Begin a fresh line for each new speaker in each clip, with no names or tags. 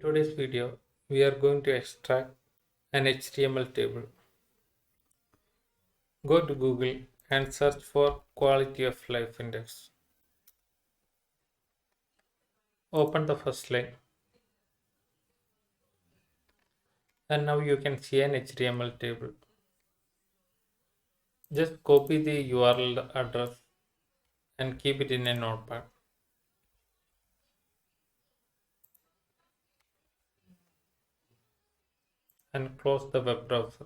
Today's video, we are going to extract an HTML table. Go to Google and search for quality of life index. Open the first line and now you can see an HTML table. Just copy the URL address and keep it in a notepad. And close the web browser.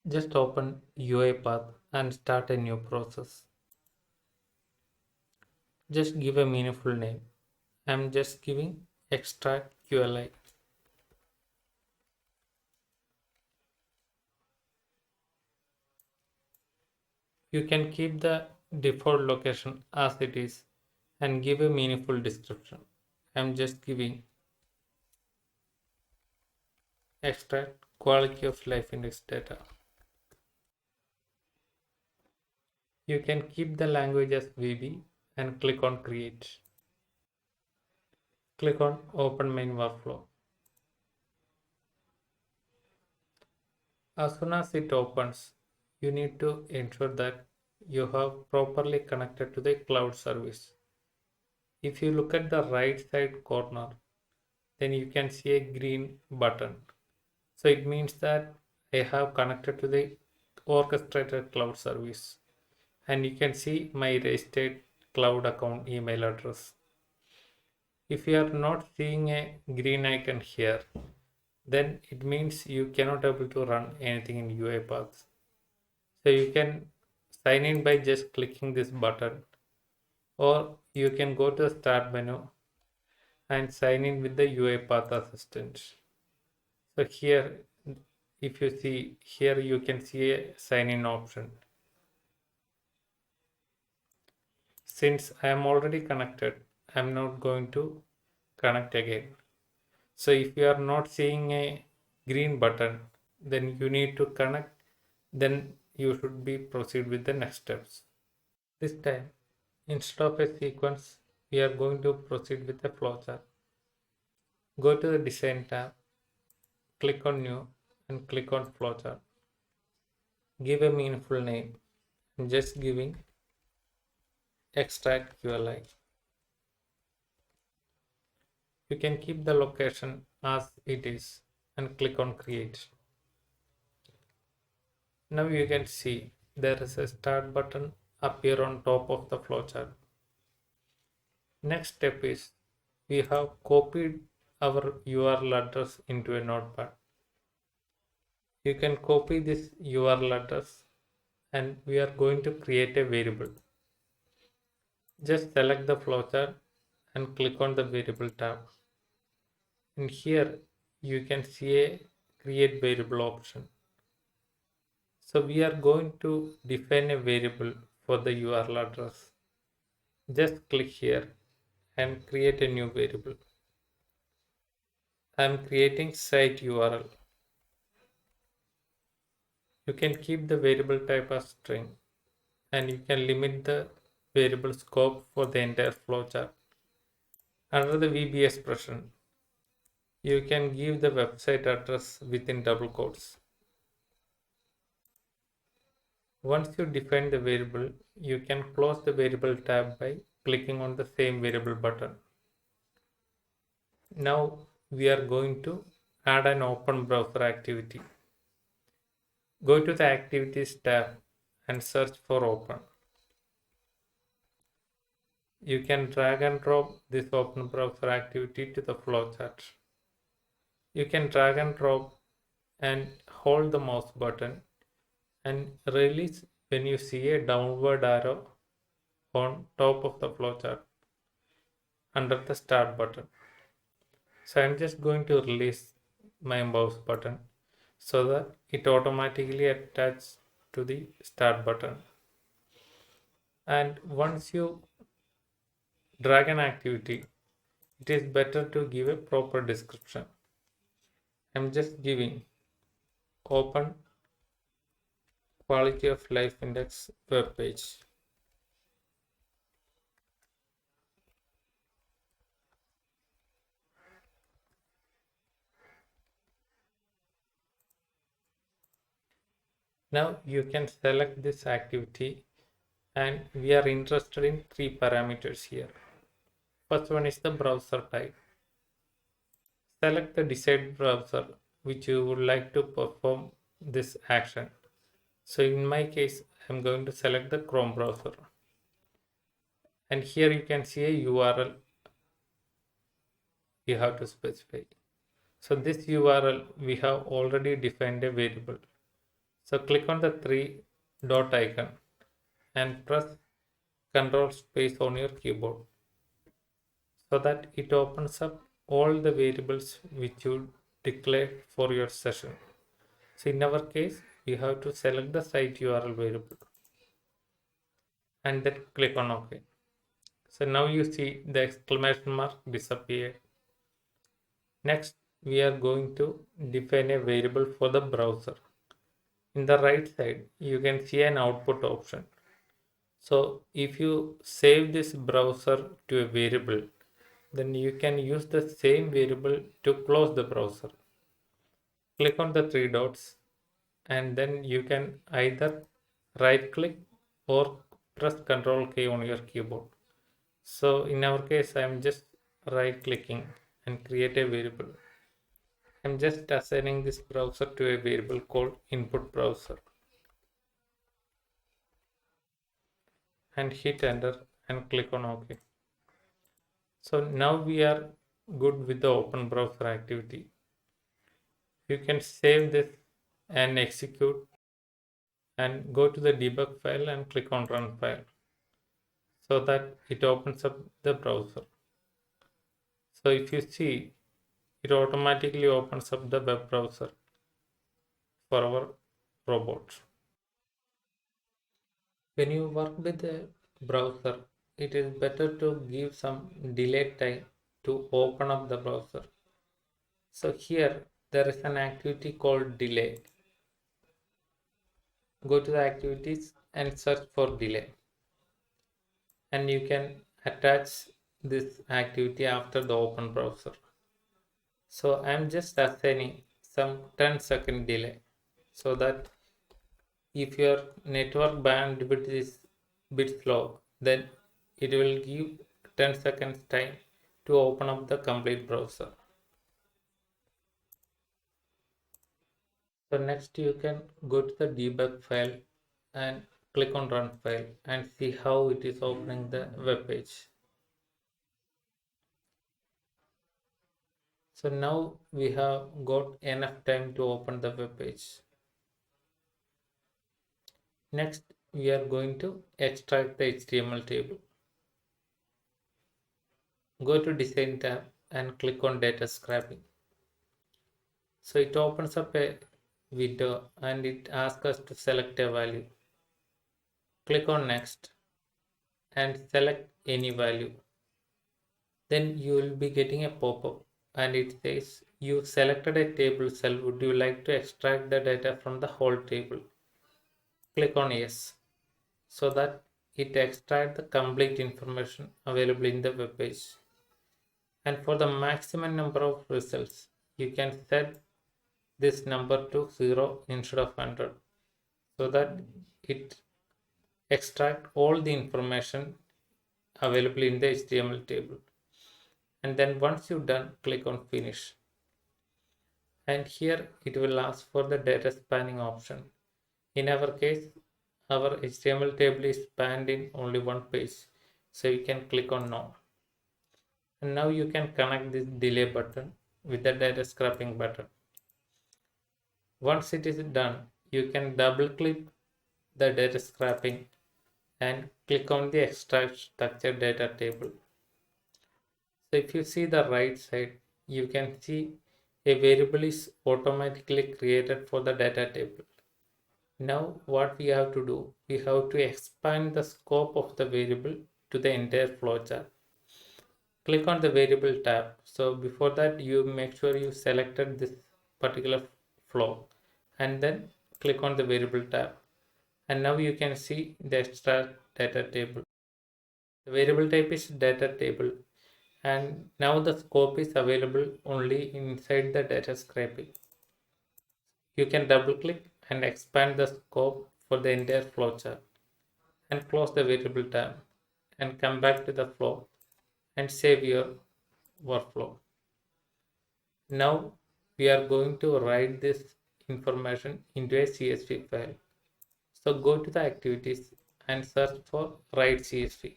Just open UiPath and start a new process. Just give a meaningful name. I'm just giving extract QLI. You can keep the default location as it is and give a meaningful description. I'm just giving extract quality of life index data. You can keep the language as VB and click on create. Click on open main workflow. As soon as it opens, you need to ensure that you have properly connected to the cloud service. If you look at the right side corner, then you can see a green button. So it means that I have connected to the orchestrated cloud service. And you can see my registered cloud account email address. If you are not seeing a green icon here, then it means you cannot able to run anything in UiPath. So you can sign in by just clicking this button, or you can go to the start menu and sign in with the UiPath assistant. So here, if you see here, you can see a sign in option. Since I am already connected, I am not going to connect again. So if you are not seeing a green button, then you need to connect, then you should be proceed with the next steps. This time, instead of a sequence, we are going to proceed with a flowchart. Go to the design tab, click on new and click on flowchart. Give a meaningful name. I'm just giving extract QLI. You can keep the location as it is and click on create. Now you can see there is a start button appear on top of the flowchart. Next step is we have copied our URL address into a notepad. You can copy this URL address and we are going to create a variable. Just select the flowchart and click on the variable tab. And here you can see a create variable option. So we are going to define a variable for the URL address. Just click here and create a new variable. I am creating site URL. You can keep the variable type as string and you can limit the variable scope for the entire flowchart. Under the VB expression, you can give the website address within double quotes. Once you define the variable, you can close the variable tab by clicking on the same variable button. Now we are going to add an open browser activity. Go to the activities tab and search for open. You can drag and drop this open browser activity to the flowchart. You can drag and drop and hold the mouse button and release when you see a downward arrow on top of the flowchart under the start button. So I'm just going to release my mouse button so that it automatically attaches to the start button. And once you drag an activity, it is better to give a proper description. I'm just giving open quality of life index web page. Now you can select this activity, and we are interested in three parameters here. First one is the browser type. Select the desired browser which you would like to perform this action. So in my case, I'm going to select the Chrome browser. And here you can see a URL you have to specify. So this URL, we have already defined a variable. So click on the three dot icon and press Ctrl space on your keyboard so that it opens up all the variables which you declared for your session. So in our case, we have to select the site URL variable and then click on OK. So now you see the exclamation mark disappear. Next, we are going to define a variable for the browser. In the right side, you can see an output option. So if you save this browser to a variable, then you can use the same variable to close the browser. Click on the three dots and then you can either right click or press Ctrl K on your keyboard. So in our case, I am just right clicking and create a variable. I'm just assigning this browser to a variable called input browser and hit enter and click on OK. So now we are good with the open browser activity. You can save this and execute and go to the debug file and click on run file so that it opens up the browser. So if you see, it automatically opens up the web browser for our robot. When you work with a browser, it is better to give some delay time to open up the browser. So here there is an activity called delay. Go to the activities and search for delay. And you can attach this activity after the open browser. So I'm just assigning some 10-second delay so that if your network bandwidth is bit slow, then it will give 10 seconds time to open up the complete browser. So next you can go to the debug file and click on run file and see how it is opening the web page. So now we have got enough time to open the web page. Next, we are going to extract the HTML table. Go to Design tab and click on Data Scraping. So it opens up a window and it asks us to select a value. Click on Next and select any value. Then you will be getting a pop-up and it says you selected a table cell. Would you like to extract the data from the whole table? Click on Yes so that it extracts the complete information available in the web page. And for the maximum number of results, you can set this number to 0 instead of 100 so that it extract all the information available in the HTML table. And then once you're done, click on Finish. And here it will ask for the data spanning option. In our case, our HTML table is spanned in only one page. So you can click on No. And now you can connect this delay button with the data scraping button. Once it is done, you can double click the data scraping and click on the extract structured data table. So if you see the right side, you can see a variable is automatically created for the data table. Now what we have to do, we have to expand the scope of the variable to the entire flowchart. Click on the variable tab. So before that, you make sure you selected this particular flow and then click on the variable tab. And now you can see the extra data table. The variable type is data table and now the scope is available only inside the data scraping. You can double click and expand the scope for the entire flowchart and close the variable tab and come back to the flow and save your workflow. Now we are going to write this information into a CSV file. So go to the activities and search for write CSV.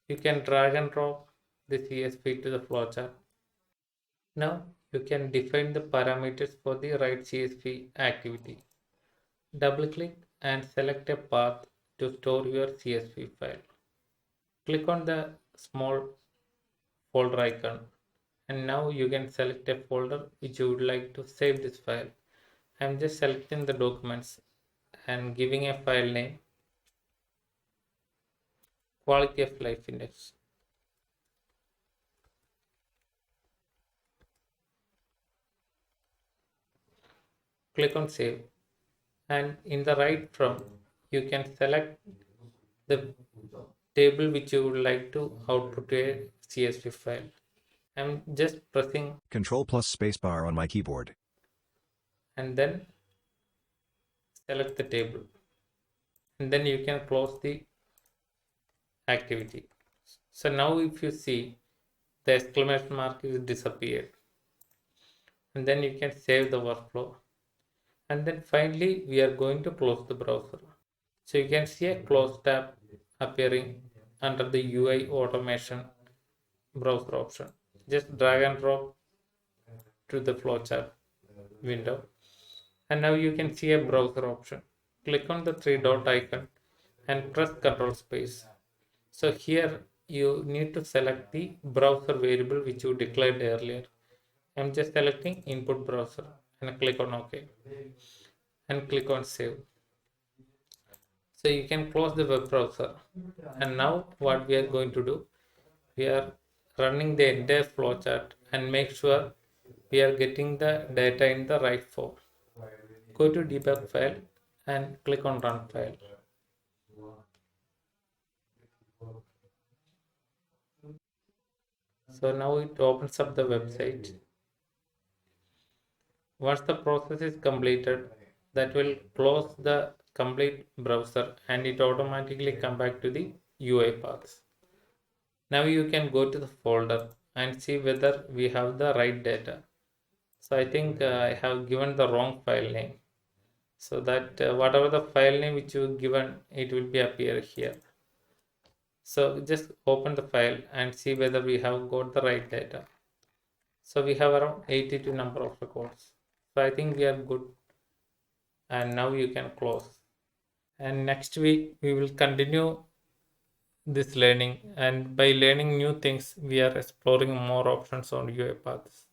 You can drag and drop the CSV to the flowchart. Now you can define the parameters for the write CSV activity. Double click and select a path to store your CSV file. Click on the small folder icon and now you can select a folder which you would like to save this file. I'm just selecting the documents and giving a file name quality of life index. Click on save and in the right from you can select the table which you would like to output to a CSV file. I'm just pressing
Control plus spacebar on my keyboard.
and then select the table and then you can close the activity. So now if you see the exclamation mark is disappeared and then you can save the workflow and then finally we are going to close the browser. So you can see a close tab appearing under the UI automation browser option. Just drag and drop to the flowchart window and now you can see a browser option. Click on the three dot icon and press Ctrl space. So here you need to select the browser variable which you declared earlier. I'm just selecting input browser and click on OK and click on save. So you can close the web browser and now what we are going to do, we are running the entire flowchart and make sure we are getting the data in the right form. Go to debug file and click on run file. So now it opens up the website. Once the process is completed, that will close the complete browser and it automatically come back to the UI paths. Now you can go to the folder and see whether we have the right data. So I think I have given the wrong file name. So that whatever the file name which you given, it will be appear here. So just open the file and see whether we have got the right data. So we have around 82 number of records. So I think we are good and now you can close. And next week we will continue this learning and by learning new things we are exploring more options on UI paths.